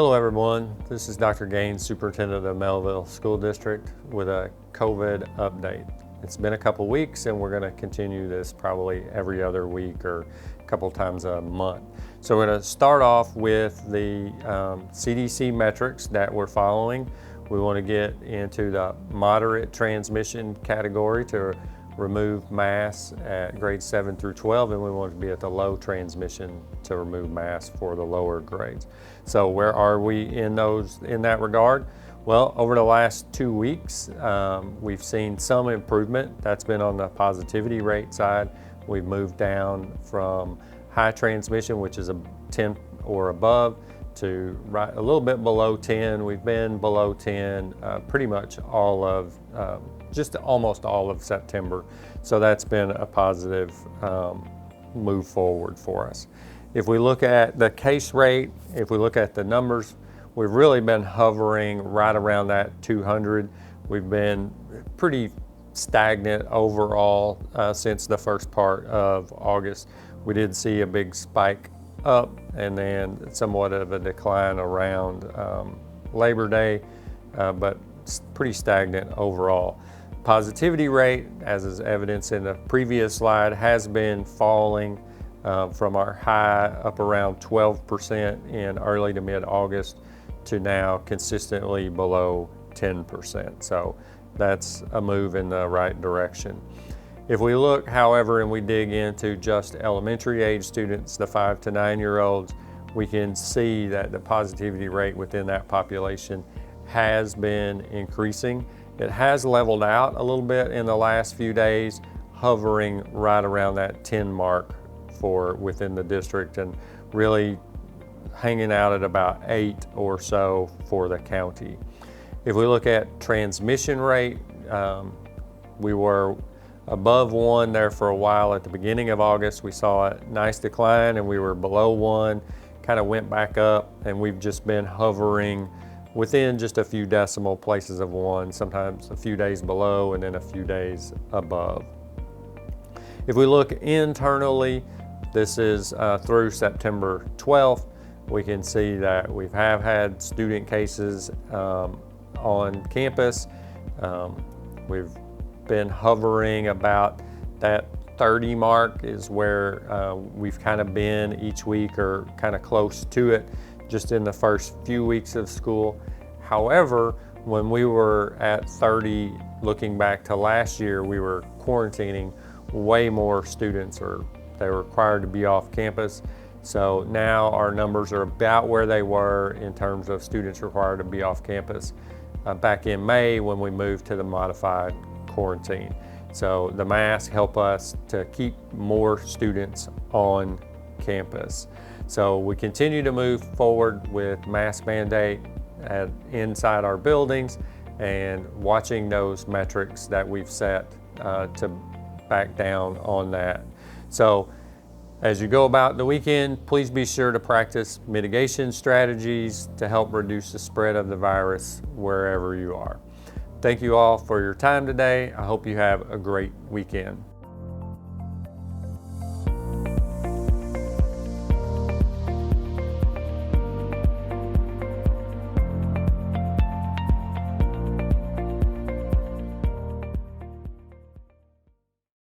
Hello everyone, this is Dr. Gaines, superintendent of Mehlville School District with a COVID update. It's been a couple weeks and we're going to continue this probably every other week or a couple times a month. So we're going to start off with the CDC metrics that we're following. We want to get into the moderate transmission category to remove masks at grades 7 through 12, and we want to be at the low transmission to remove masks for the lower grades. So where are we in that regard? Well, over the last 2 weeks, we've seen some improvement. That's been on the positivity rate side. We've moved down from high transmission, which is a 10 or above, to a little bit below 10. We've been below 10 pretty much just almost all of September. So that's been a positive move forward for us. If we look at the case rate, if we look at the numbers, we've really been hovering right around that 200. We've been pretty stagnant overall since the first part of August. We did see a big spike up and then somewhat of a decline around Labor Day, but pretty stagnant overall. Positivity rate, as is evidenced in the previous slide, has been falling from our high up around 12% in early to mid-August to now consistently below 10%. So that's a move in the right direction. If we look, however, and we dig into just elementary age students, the 5 to 9-year-olds, we can see that the positivity rate within that population has been increasing. It has leveled out a little bit in the last few days, hovering right around that 10 mark for within the district and really hanging out at about 8 or so for the county. If we look at transmission rate, we were above 1 there for a while at the beginning of August. We saw a nice decline and we were below 1, kind of went back up, and we've just been hovering within just a few decimal places of 1, sometimes a few days below and then a few days above. If we look internally, this is through September 12th, we can see that we have had student cases on campus. We've been hovering about that 30 mark is where we've kind of been each week or kind of close to it just in the first few weeks of school. However, when we were at 30, looking back to last year, we were quarantining way more students, or they were required to be off campus. So now our numbers are about where they were in terms of students required to be off campus back in May when we moved to the modified quarantine. So the masks help us to keep more students on campus. So we continue to move forward with mask mandate inside our buildings and watching those metrics that we've set to back down on that. So as you go about the weekend, please be sure to practice mitigation strategies to help reduce the spread of the virus wherever you are. Thank you all for your time today. I hope you have a great weekend.